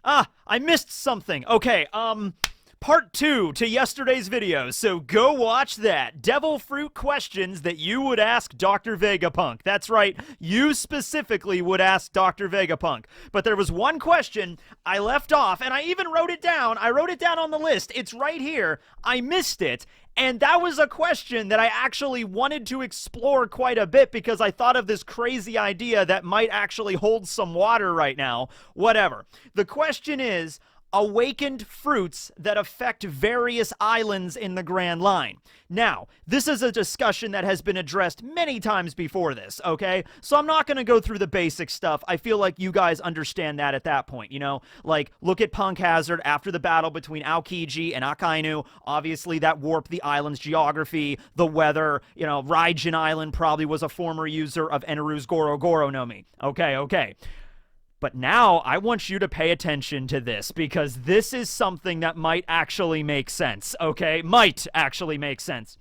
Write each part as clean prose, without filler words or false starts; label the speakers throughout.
Speaker 1: I missed something. Okay, part 2 to yesterday's video, so go watch that. Devil fruit questions that you would ask Dr. Vegapunk. That's right, you specifically would ask Dr. Vegapunk. But there was one question I left off, and I even wrote it down. I wrote it down on the list. It's right here. I missed it. And that was a question that I actually wanted to explore quite a bit because I thought of this crazy idea that might actually hold some water right now. Whatever. The question is, awakened fruits that affect various islands in the Grand Line. Now, this is a discussion that has been addressed many times before this, okay? So I'm not going to go through the basic stuff. I feel like you guys understand that at that point, you know? Like, look at Punk Hazard after the battle between Aokiji and Akainu. Obviously, that warped the island's geography, the weather. You know, Raijin Island probably was a former user of Eneru's Goro Goro no Mi. Okay. But now I want you to pay attention to this because this is something that might actually make sense, okay? Might actually make sense.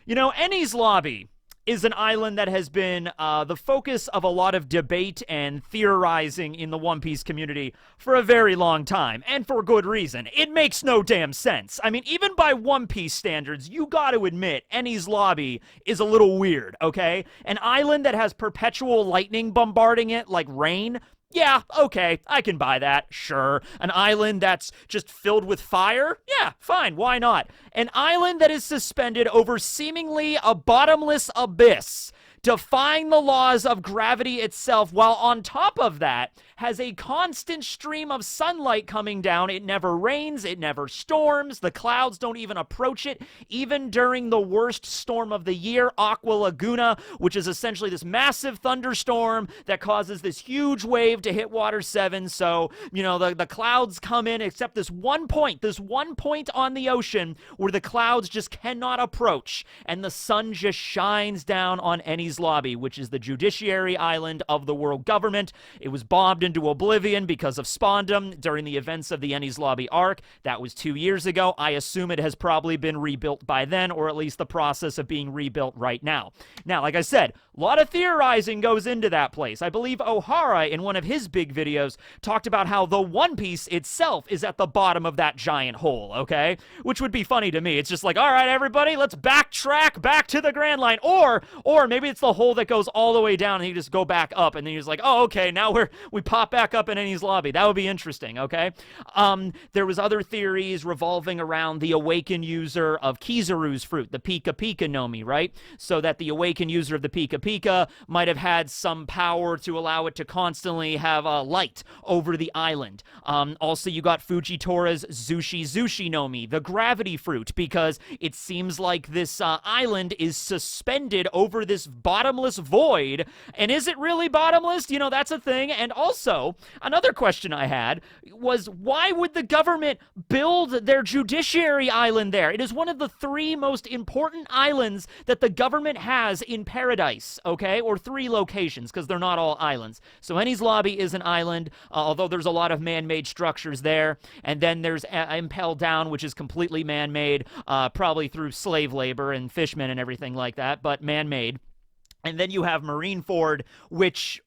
Speaker 1: You know, Enies Lobby is an island that has been the focus of a lot of debate and theorizing in the One Piece community for a very long time, and for good reason. It makes no damn sense. I mean, even by One Piece standards, you gotta admit, Enies Lobby is a little weird, okay? An island that has perpetual lightning bombarding it like rain. Yeah, okay, I can buy that, sure. An island that's just filled with fire? Yeah, fine, why not? An island that is suspended over seemingly a bottomless abyss, defying the laws of gravity itself, while on top of that has a constant stream of sunlight coming down. It never rains, it never storms, the clouds don't even approach it, even during the worst storm of the year, Aqua Laguna, which is essentially this massive thunderstorm that causes this huge wave to hit Water 7. So, you know, the clouds come in, except this one point on the ocean where the clouds just cannot approach, and the sun just shines down on Enies Lobby, which is the judiciary island of the world government. It was bombed into oblivion because of Spondum during the events of the Enies Lobby arc. That was 2 years ago. I assume it has probably been rebuilt by then, or at least the process of being rebuilt right now. Now, like I said, a lot of theorizing goes into that place. I believe O'Hara, in one of his big videos, talked about how the One Piece itself is at the bottom of that giant hole, okay? Which would be funny to me. It's just like, all right, everybody, let's backtrack back to the Grand Line. Or maybe it's the hole that goes all the way down and you just go back up, and then you're just like, oh, okay, now we pop back up in Enies Lobby. That would be interesting, okay? There was other theories revolving around the awakened user of Kizaru's fruit, the Pika Pika no Mi, right? So that the awakened user of the Pika Pika might have had some power to allow it to constantly have a light over the island. Also, you got Fujitora's Zushi no Mi, the gravity fruit, because it seems like this island is suspended over this bottomless void. And is it really bottomless? You know, that's a thing. And also, another question I had was, why would the government build their judiciary island there? It is one of the 3 most important islands that the government has in Paradise, okay? Or 3 locations, because they're not all islands. So Enies Lobby is an island, although there's a lot of man-made structures there. And then there's Impel Down, which is completely man-made, probably through slave labor and fishmen and everything like that, but man-made. And then you have Marineford, which,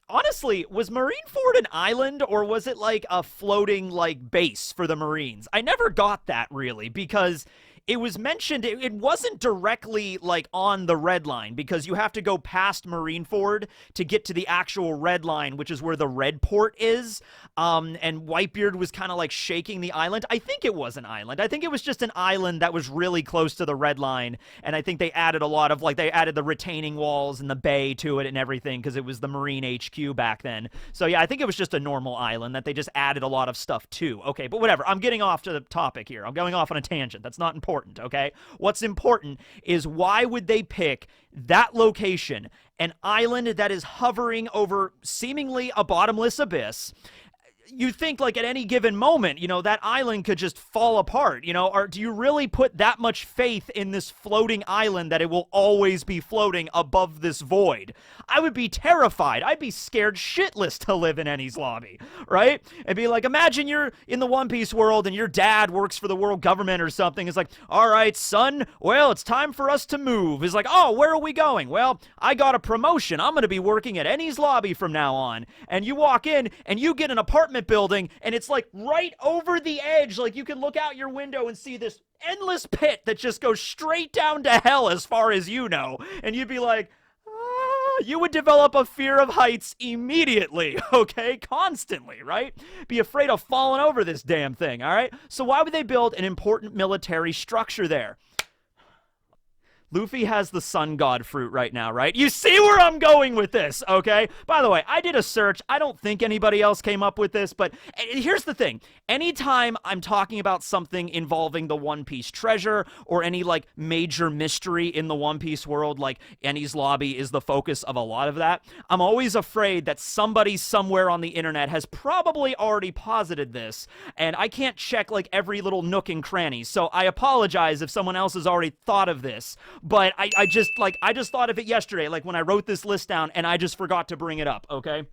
Speaker 1: honestly, was Marineford an island, or was it like a floating, like, base for the Marines? I never got that, really, because it was mentioned, it wasn't directly, like, on the Red Line, because you have to go past Marineford to get to the actual Red Line, which is where the Red Port is, and Whitebeard was kind of, like, shaking the island. I think it was an island. I think it was just an island that was really close to the Red Line, and I think they added a lot of, like, they added the retaining walls and the bay to it and everything, because it was the Marine HQ back then. So, yeah, I think it was just a normal island that they just added a lot of stuff to. Okay, but whatever. I'm getting off to the topic here. I'm going off on a tangent. That's not important. Okay? What's important is, why would they pick that location, an island that is hovering over seemingly a bottomless abyss? You think, like, at any given moment, you know, that island could just fall apart, you know? Or do you really put that much faith in this floating island that it will always be floating above this void? I would be terrified. I'd be scared shitless to live in Enies Lobby, right? And be like, imagine you're in the One Piece world and your dad works for the world government or something. It's like, all right, son, well, it's time for us to move. It's like, oh, where are we going? Well, I got a promotion. I'm going to be working at Enies Lobby from now on. And you walk in and you get an apartment apartment building, and it's like right over the edge. Like you can look out your window and see this endless pit that just goes straight down to hell as far as you know. And you'd be like, you would develop a fear of heights immediately, okay? Constantly, right? Be afraid of falling over this damn thing, all right? So why would they build an important military structure there? Luffy has the sun god fruit right now, right? You see where I'm going with this, okay? By the way, I did a search. I don't think anybody else came up with this, but here's the thing. Anytime I'm talking about something involving the One Piece treasure or any, like, major mystery in the One Piece world, like Enies Lobby is the focus of a lot of that, I'm always afraid that somebody somewhere on the internet has probably already posited this, and I can't check, like, every little nook and cranny, so I apologize if someone else has already thought of this. But I just thought of it yesterday, like when I wrote this list down, and I just forgot to bring it up, okay?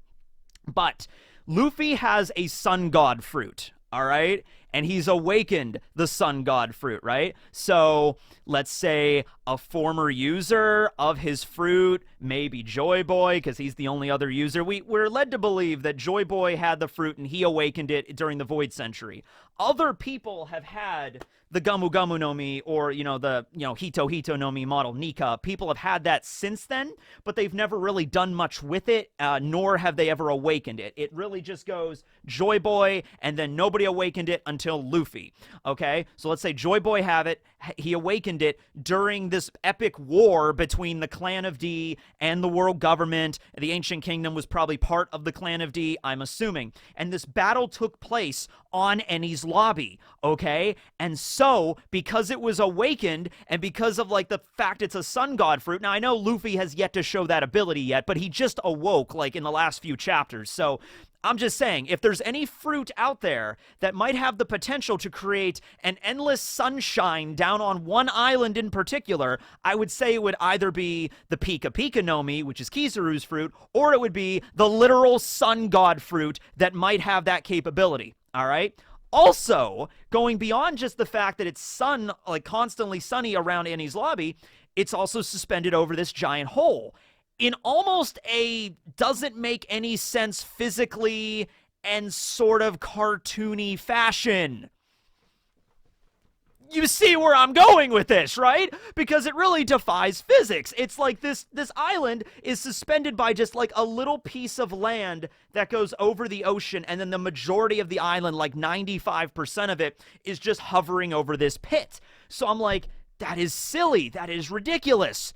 Speaker 1: But Luffy has a sun god fruit, all right? And he's awakened the sun god fruit, right? So let's say a former user of his fruit, maybe Joy Boy, because he's the only other user. We're led to believe that Joy Boy had the fruit and he awakened it during the Void Century. Other people have had the Gamu Gamu no Mi or, Hito Hito no Mi model Nika. People have had that since then, but they've never really done much with it, nor have they ever awakened it. It really just goes Joy Boy, and then nobody awakened it until Luffy, okay? So let's say Joy Boy have it. He awakened it during this epic war between the Clan of D and the world government. The Ancient Kingdom was probably part of the Clan of D, I'm assuming. And this battle took place on Enies Lobby, okay? And so, because it was awakened, and because of, like, the fact it's a sun god fruit, now I know Luffy has yet to show that ability yet, but he just awoke, like, in the last few chapters, so I'm just saying, if there's any fruit out there that might have the potential to create an endless sunshine down on one island in particular, I would say it would either be the Pika Pika no Mi, which is Kizaru's fruit, or it would be the literal sun god fruit that might have that capability, all right? Also, going beyond just the fact that it's constantly sunny around Enies Lobby, it's also suspended over this giant hole. In almost a doesn't make any sense physically and sort of cartoony fashion. You see where I'm going with this, right? Because it really defies physics. It's like this island is suspended by just like a little piece of land that goes over the ocean, and then the majority of the island, like 95% of it, is just hovering over this pit. So I'm like, that is silly. That is ridiculous.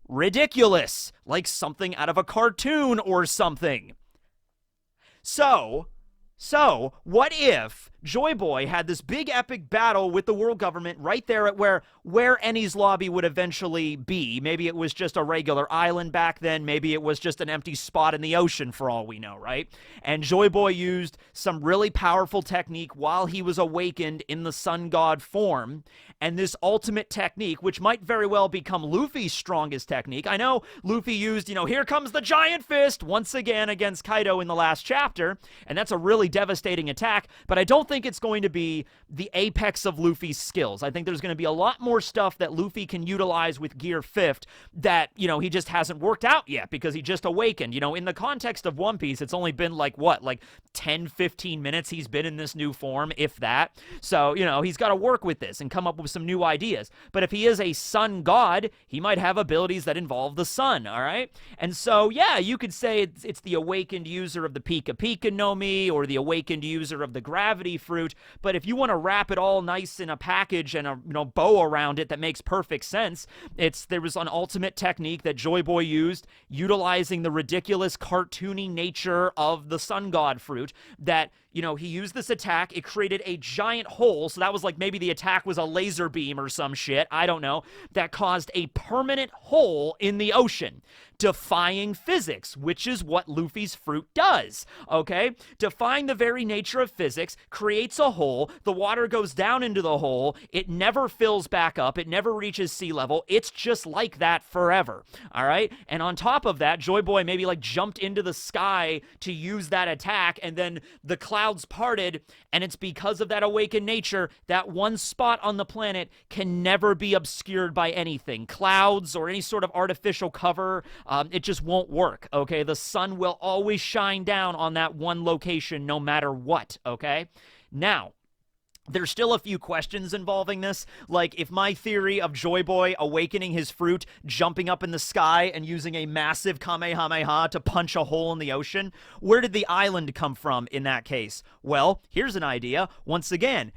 Speaker 1: Ridiculous, like something out of a cartoon or something. So what if Joy Boy had this big epic battle with the world government right there at where Enies Lobby would eventually be? Maybe it was just a regular island back then. Maybe it was just an empty spot in the ocean for all we know, right? And Joy Boy used some really powerful technique while he was awakened in the sun god form. And this ultimate technique, which might very well become Luffy's strongest technique. I know Luffy used, here comes the giant fist once again against Kaido in the last chapter. And that's a really devastating attack. But I don't think it's going to be the apex of Luffy's skills. I think there's going to be a lot more stuff that Luffy can utilize with Gear 5th that, he just hasn't worked out yet because he just awakened. In the context of One Piece, it's only been like 10, 15 minutes he's been in this new form, if that. So, he's got to work with this and come up with some new ideas. But if he is a sun god, he might have abilities that involve the sun, all right? And so, yeah, you could say it's the awakened user of the Pika Pika no Mi or the awakened user of the gravity fruit, but if you want to wrap it all nice in a package and a bow around it that makes perfect sense, there was an ultimate technique that Joy Boy used, utilizing the ridiculous cartoony nature of the sun god fruit, that he used this attack. It created a giant hole, so that was like maybe the attack was a laser beam or some shit, I don't know, that caused a permanent hole in the ocean, defying physics, which is what Luffy's fruit does, okay? Defying the very nature of physics, creates a hole, the water goes down into the hole, it never fills back up, it never reaches sea level, it's just like that forever, all right? And on top of that, Joy Boy maybe jumped into the sky to use that attack, and then the clouds parted, and it's because of that awakened nature that one spot on the planet can never be obscured by anything. Clouds or any sort of artificial cover, It just won't work, okay? The sun will always shine down on that one location no matter what, okay? Now, there's still a few questions involving this, like if my theory of Joy Boy awakening his fruit, jumping up in the sky, and using a massive Kamehameha to punch a hole in the ocean, where did the island come from in that case? Well, here's an idea. Once again,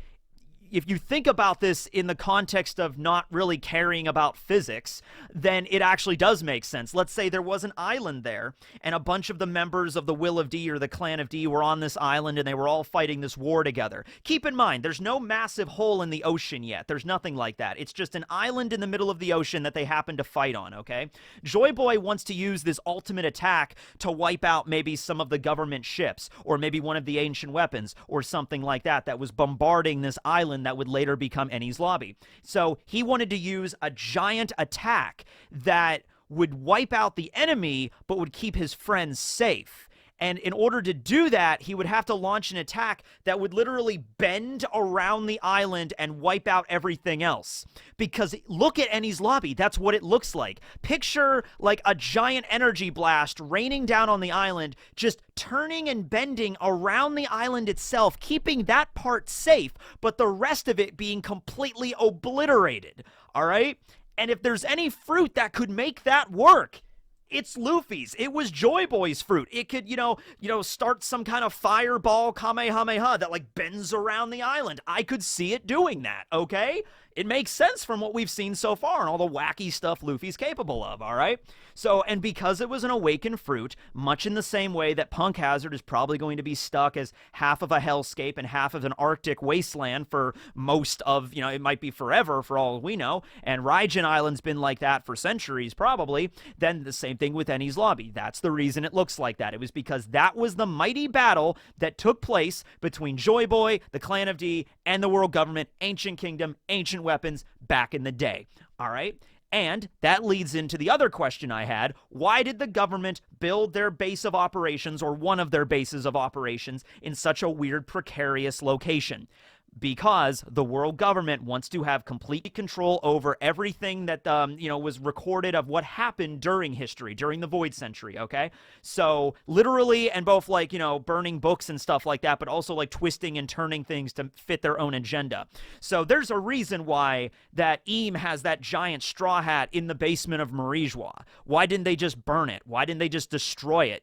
Speaker 1: if you think about this in the context of not really caring about physics, then it actually does make sense. Let's say there was an island there, and a bunch of the members of the Will of D or the Clan of D were on this island, and they were all fighting this war together. Keep in mind, there's no massive hole in the ocean yet. There's nothing like that. It's just an island in the middle of the ocean that they happen to fight on, okay? Joy Boy wants to use this ultimate attack to wipe out maybe some of the government ships, or maybe one of the ancient weapons, or something like that was bombarding this island that would later become Enies Lobby. So he wanted to use a giant attack that would wipe out the enemy, but would keep his friends safe. And in order to do that, he would have to launch an attack that would literally bend around the island and wipe out everything else. Because look at Enies Lobby, that's what it looks like. Picture like a giant energy blast raining down on the island, just turning and bending around the island itself, keeping that part safe, but the rest of it being completely obliterated. All right? And if there's any fruit that could make that work, it's Luffy's. It was Joy Boy's fruit. It could, start some kind of fireball Kamehameha that, like, bends around the island. I could see it doing that, okay? It makes sense from what we've seen so far and all the wacky stuff Luffy's capable of, all right? So, and because it was an awakened fruit, much in the same way that Punk Hazard is probably going to be stuck as half of a hellscape and half of an Arctic wasteland for most of, it might be forever for all we know, and Raijin Island's been like that for centuries probably, then the same thing with Enies Lobby. That's the reason it looks like that. It was because that was the mighty battle that took place between Joy Boy, the Clan of D, and the world government, ancient kingdom, ancient weapons back in the day. All right? And that leads into the other question I had. Why did the government build their base of operations, or one of their bases of operations, in such a weird, precarious location? Because the world government wants to have complete control over everything that, was recorded of what happened during history, during the Void Century, okay? So, literally, and both, burning books and stuff like that, but also, twisting and turning things to fit their own agenda. So, there's a reason why that Eam has that giant straw hat in the basement of Marijois. Why didn't they just burn it? Why didn't they just destroy it,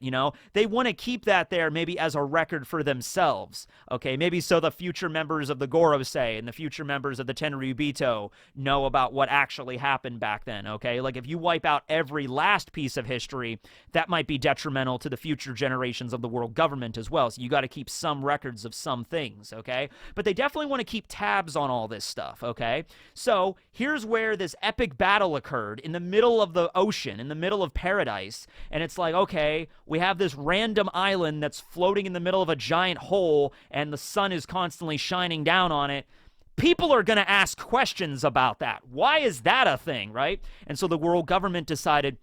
Speaker 1: They want to keep that there maybe as a record for themselves, okay? Maybe so the future members of the Gorosei and the future members of the Tenryubito know about what actually happened back then, okay? If you wipe out every last piece of history, that might be detrimental to the future generations of the world government as well, so you got to keep some records of some things, okay? But they definitely want to keep tabs on all this stuff, okay? So, here's where this epic battle occurred in the middle of the ocean, in the middle of paradise, and it's like, okay, we have this random island that's floating in the middle of a giant hole, and the sun is constantly shining down on it. People are going to ask questions about that. Why is that a thing, right? And so the world government decided,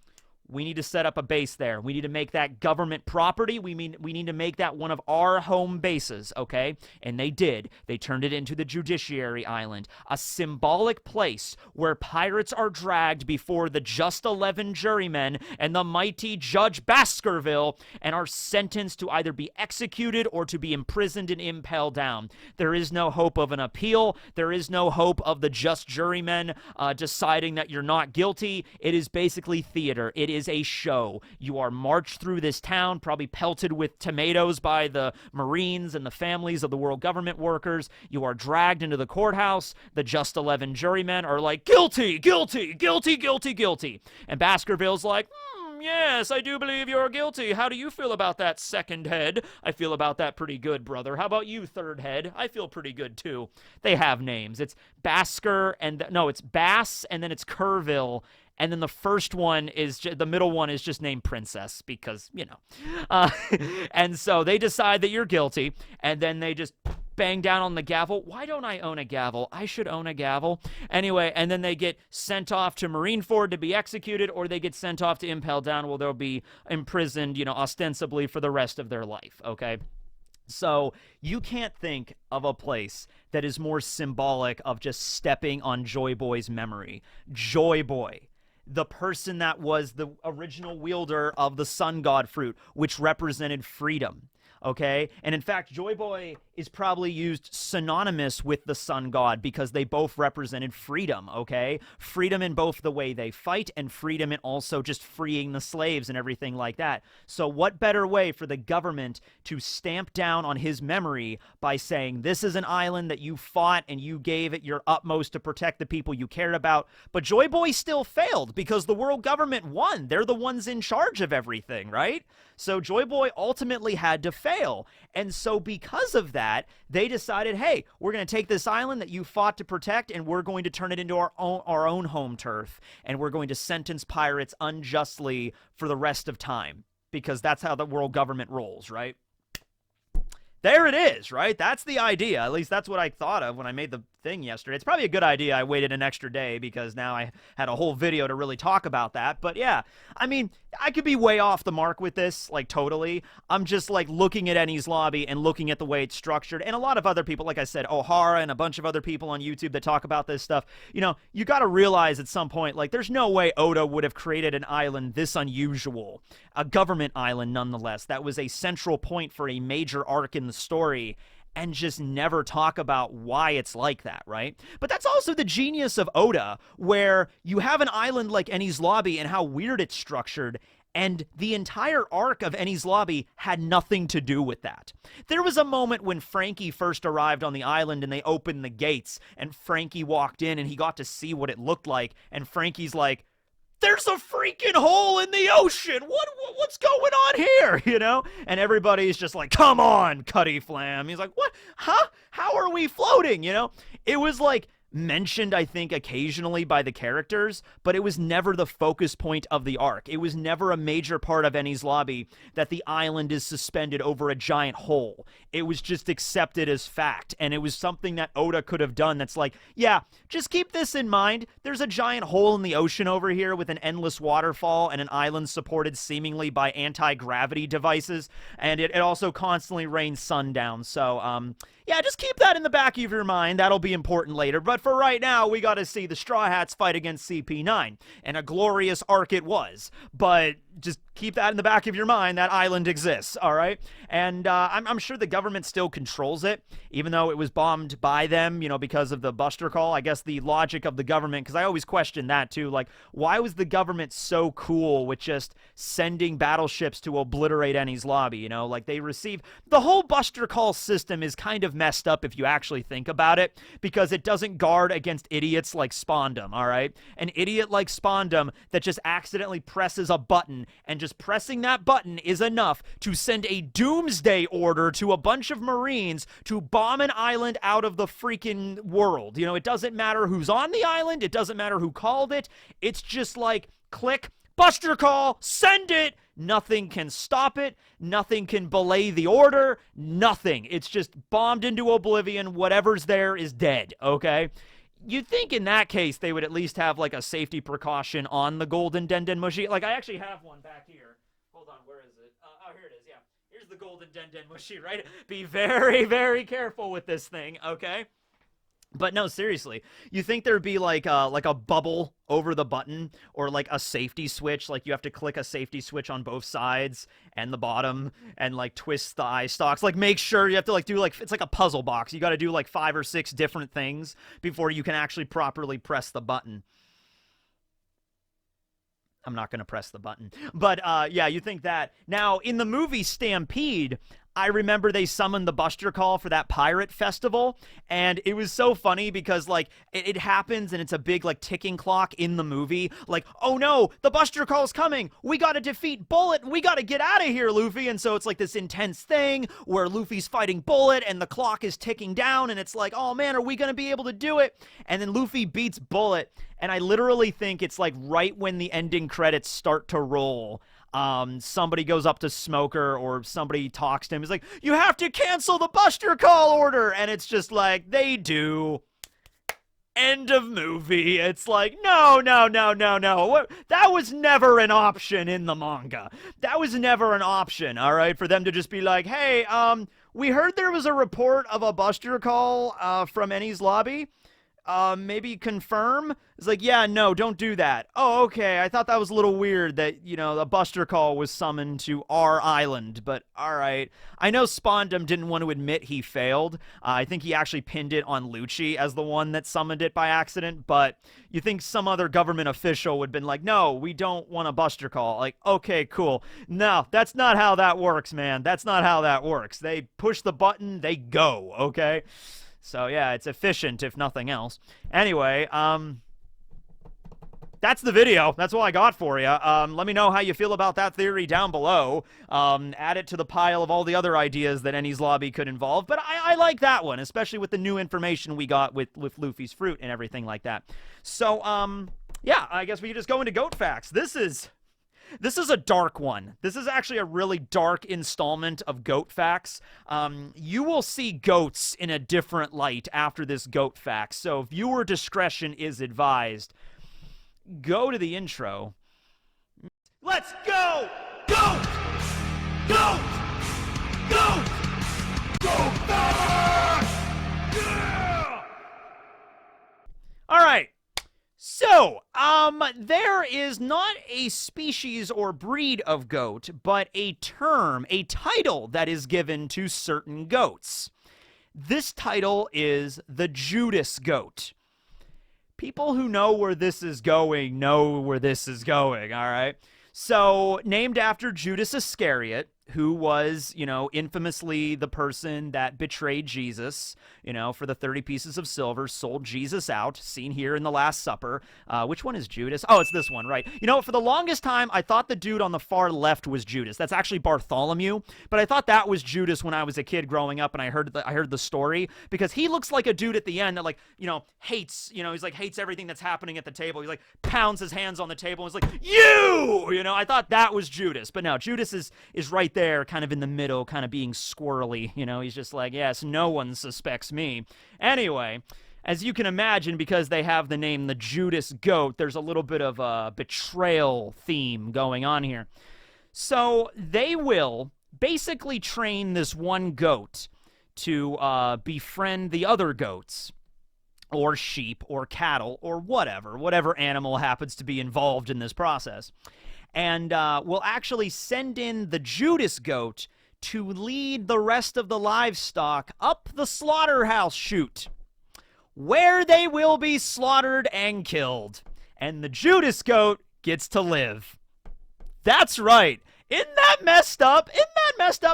Speaker 1: we need to set up a base there. We need to make that government property. We need to make that one of our home bases, okay? And they did. They turned it into the Judiciary Island, a symbolic place where pirates are dragged before the Just 11 jurymen and the mighty Judge Baskerville and are sentenced to either be executed or to be imprisoned and impaled down. There is no hope of an appeal. There is no hope of the just jurymen deciding that you're not guilty. It is basically theater. It is a show. You are marched through this town, probably pelted with tomatoes by the Marines and the families of the world government workers. You are dragged into the courthouse. The Just 11 jurymen are like, guilty, guilty, guilty, guilty, guilty. And Baskerville's like, yes, I do believe you're guilty. How do you feel about that, second head? I feel about that pretty good, brother. How about you, third head? I feel pretty good, too. They have names. It's Basker, it's Bass, and then it's Kerrville. And then the first one is, the middle one is just named Princess because, and so they decide that you're guilty, and then they just bang down on the gavel. Why don't I own a gavel? I should own a gavel. Anyway, and then they get sent off to Marineford to be executed, or they get sent off to Impel Down where they'll be imprisoned, ostensibly for the rest of their life, okay? So you can't think of a place that is more symbolic of just stepping on Joy Boy's memory. Joy Boy. the person that was the original wielder of the sun god fruit, which represented freedom. Okay? And in fact, Joy Boy is probably used synonymous with the sun god because they both represented freedom, okay? Freedom in both the way they fight and freedom in also just freeing the slaves and everything like that. So what better way for the government to stamp down on his memory by saying, this is an island that you fought and you gave it your utmost to protect the people you cared about, but Joy Boy still failed because the world government won. They're the ones in charge of everything, right? So Joy Boy ultimately had to fail. And so because of that, they decided, hey, we're going to take this island that you fought to protect and we're going to turn it into our own home turf. And we're going to sentence pirates unjustly for the rest of time because that's how the world government rolls, right? There it is, right? That's the idea. At least that's what I thought of when I made the thing yesterday. It's probably a good idea I waited an extra day because now I had a whole video to really talk about that. But yeah, I mean, I could be way off the mark with this, like totally. I'm just like looking at Enies Lobby and looking at the way it's structured. And a lot of other people, like I said, O'Hara and a bunch of other people on YouTube that talk about this stuff. You know, you got to realize at some point, like there's no way Oda would have created an island this unusual. A government island nonetheless. That was a central point for a major arc in the story. And just never talk about why it's like that, right? But that's also the genius of Oda, where you have an island like Enies Lobby and how weird it's structured, and the entire arc of Enies Lobby had nothing to do with that. There was a moment when Frankie first arrived on the island and they opened the gates, and Frankie walked in and he got to see what it looked like, and Frankie's like, there's a freaking hole in the ocean. What's going on here? You know? And everybody's just like, come on, Cutty Flam. He's like, what? Huh? How are we floating? You know? It was like mentioned, I think, occasionally by the characters, but it was never the focus point of the arc. It was never a major part of Enies Lobby that the island is suspended over a giant hole. It was just accepted as fact, and it was something that Oda could have done that's like, yeah, just keep this in mind. There's a giant hole in the ocean over here with an endless waterfall and an island supported seemingly by anti-gravity devices, and it also constantly rains sundown, so, yeah, just keep that in the back of your mind. That'll be important later. But for right now, we got to see the Straw Hats fight against CP9. And a glorious arc it was. But just keep that in the back of your mind. That island exists, all right? And I'm sure the government still controls it, even though it was bombed by them, you know, because of the Buster Call. I guess the logic of the government, because I always question that, too. Like, why was the government so cool with just sending battleships to obliterate Enies Lobby, you know? Like, they receive... The whole Buster Call system is kind of messed up if you actually think about it, because it doesn't guard against idiots like Spondum, all right? An idiot like Spondum that just accidentally presses a button, and just pressing that button is enough to send a doomsday order to a bunch of Marines to bomb an island out of the freaking world. You know, it doesn't matter who's on the island, it doesn't matter who called it, it's just like, click, Buster Call, send it! Nothing can stop it. Nothing can belay the order. Nothing. It's just bombed into oblivion. Whatever's there is dead, okay? You'd think in that case they would at least have, like, a safety precaution on the Golden Denden Mushi. Like, I actually have one back here. Hold on, where is it? Oh, here it is, yeah. Here's the Golden Denden Mushi, right? Be very, very careful with this thing, okay? But no, seriously, you think there'd be like a bubble over the button or like a safety switch, like you have to click a safety switch on both sides and the bottom and like twist the eye stalks, like make sure you have to like do like, it's like a puzzle box. You got to do like 5 or 6 different things before you can actually properly press the button. I'm not going to press the button. But, yeah, you think that. Now, in the movie Stampede, I remember they summoned the Buster Call for that pirate festival, and it was so funny because, like, it happens, and it's a big, like, ticking clock in the movie. Like, oh, no, the Buster Call's coming. We got to defeat Bullet. We got to get out of here, Luffy. And so it's, like, this intense thing where Luffy's fighting Bullet, and the clock is ticking down, and it's like, oh, man, are we going to be able to do it? And then Luffy beats Bullet, and I literally think it's, like, right when the ending credits start to roll, somebody goes up to Smoker or somebody talks to him. He's like, you have to cancel the Buster Call order. And it's just like, they do. End of movie. It's like, no. That was never an option in the manga. That was never an option, all right, for them to just be like, hey, we heard there was a report of a Buster Call from Enies Lobby. Maybe confirm? It's like, yeah, no, don't do that. Oh, okay, I thought that was a little weird that, a buster call was summoned to our island, but alright. I know Spondum didn't want to admit he failed. I think he actually pinned it on Lucci as the one that summoned it by accident, but you think some other government official would have been like, no, we don't want a buster call. Like, okay, cool. No, that's not how that works, man. That's not how that works. They push the button, they go, okay? So, yeah, it's efficient, if nothing else. Anyway, that's the video. That's all I got for you. Let me know how you feel about that theory down below. Add it to the pile of all the other ideas that Enies Lobby could involve. But I like that one, especially with the new information we got with Luffy's fruit and everything like that. So, yeah, I guess we can just go into goat facts. This is a dark one. This is actually a really dark installment of goat facts. You will see goats in a different light after this goat fact, so viewer discretion is advised. Go to the intro. Let's go! Goat! Goat! Goat! Goat fact! Yeah! All right. So, there is not a species or breed of goat, but a term, a title that is given to certain goats. This title is the Judas goat. People who know where this is going know where this is going, all right? So, named after Judas Iscariot, who was, infamously the person that betrayed Jesus, for the 30 pieces of silver, sold Jesus out, seen here in the Last Supper. Which one is Judas? Oh, it's this one, right. For the longest time, I thought the dude on the far left was Judas. That's actually Bartholomew, but I thought that was Judas when I was a kid growing up and I heard the story, because he looks like a dude at the end that, hates, he's like, hates everything that's happening at the table. He's like, pounds his hands on the table and he's like, I thought that was Judas, but no, Judas is right there, kind of in the middle, kind of being squirrely. He's just like, yes, no one suspects me. Anyway, as you can imagine, because they have the name the Judas Goat, there's a little bit of a betrayal theme going on here. So they will basically train this one goat to befriend the other goats, or sheep, or cattle, or whatever animal happens to be involved in this process. And we'll actually send in the Judas goat to lead the rest of the livestock up the slaughterhouse chute, where they will be slaughtered and killed. And the Judas goat gets to live. That's right. Isn't that messed up?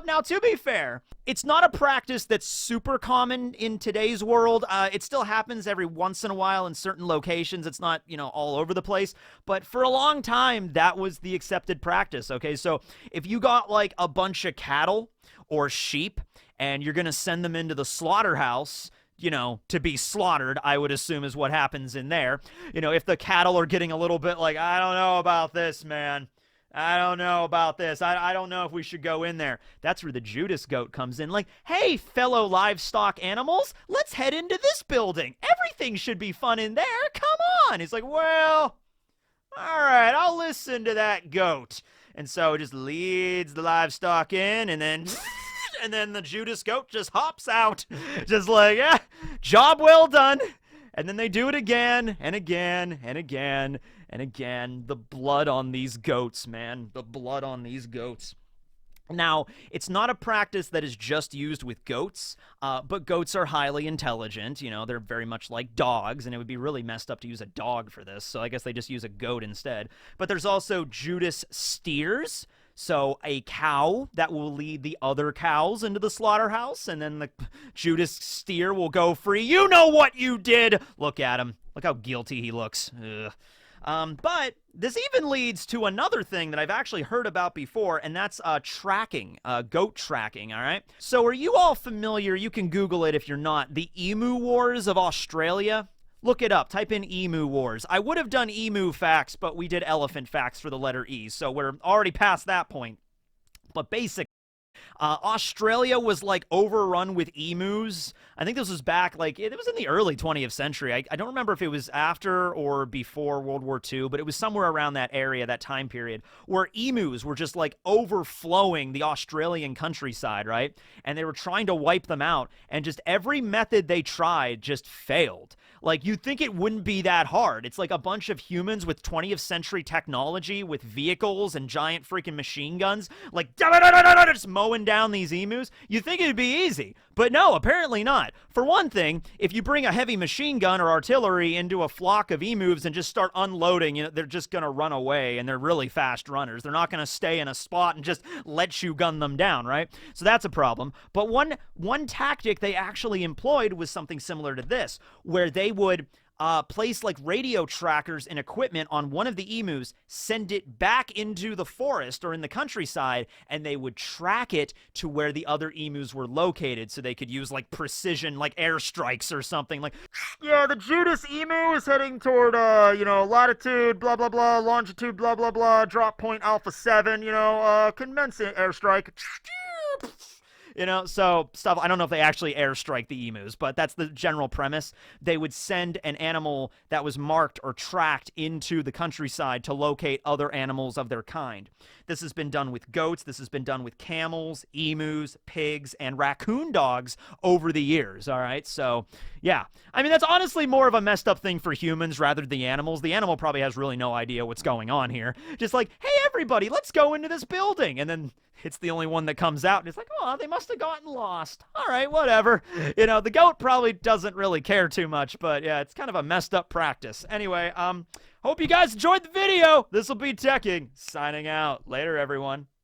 Speaker 1: Now, to be fair, it's not a practice that's super common in today's world. It still happens every once in a while in certain locations. It's not, all over the place. But for a long time, that was the accepted practice, okay? So if you got, like, a bunch of cattle or sheep and you're going to send them into the slaughterhouse, to be slaughtered, I would assume is what happens in there. If the cattle are getting a little bit like, I don't know about this, man. I don't know about this. I don't know if we should go in there. That's where the Judas goat comes in. Like, hey, fellow livestock animals, let's head into this building. Everything should be fun in there. Come on. He's like, well, all right, I'll listen to that goat. And so it just leads the livestock in, and then and then the Judas goat just hops out. Just like, yeah, job well done. And then they do it again and again and again and again. The blood on these goats, man. The blood on these goats. Now, it's not a practice that is just used with goats, but goats are highly intelligent. They're very much like dogs, and it would be really messed up to use a dog for this, so I guess they just use a goat instead. But there's also Judas steers. So a cow that will lead the other cows into the slaughterhouse, and then the Judas steer will go free. You know what you did! Look at him. Look how guilty he looks. Ugh. But this even leads to another thing that I've actually heard about before, and that's tracking, goat tracking, all right? So are you all familiar, you can Google it if you're not, the Emu Wars of Australia? Look it up. Type in Emu Wars. I would have done emu facts, but we did elephant facts for the letter E, so we're already past that point. But basically, Australia was, like, overrun with emus. I think this was back, like, it was in the early 20th century. I don't remember if it was after or before World War II, but it was somewhere around that area, that time period, where emus were just, like, overflowing the Australian countryside, right? And they were trying to wipe them out, and just every method they tried just failed. Like, you'd think it wouldn't be that hard. It's like a bunch of humans with 20th century technology with vehicles and giant freaking machine guns, like, just mowing down these emus. You'd think it'd be easy. But no, apparently not. For one thing, if you bring a heavy machine gun or artillery into a flock of emus and just start unloading, you know, they're just going to run away, and they're really fast runners. They're not going to stay in a spot and just let you gun them down, right? So that's a problem. But one tactic they actually employed was something similar to this, where they would place like radio trackers and equipment on one of the emus, send it back into the forest or in the countryside, and they would track it to where the other emus were located, so they could use like precision, like airstrikes or something. Like, yeah, the Judas emu is heading toward, you know, latitude, blah, blah, blah, longitude, blah, blah, blah, drop point Alpha 7, you know, commencing airstrike. You know, so stuff. I don't know if they actually airstrike the emus, but that's the general premise. They would send an animal that was marked or tracked into the countryside to locate other animals of their kind. This has been done with goats. This has been done with camels, emus, pigs, and raccoon dogs over the years, all right? So, yeah. I mean, that's honestly more of a messed up thing for humans rather than the animals. The animal probably has really no idea what's going on here. Just like, hey, everybody, let's go into this building. And then it's the only one that comes out, and it's like, oh, they must have gotten lost. All right, whatever. You know, the goat probably doesn't really care too much, but yeah, it's kind of a messed up practice. Anyway, hope you guys enjoyed the video. This will be Tekking, signing out. Later, everyone.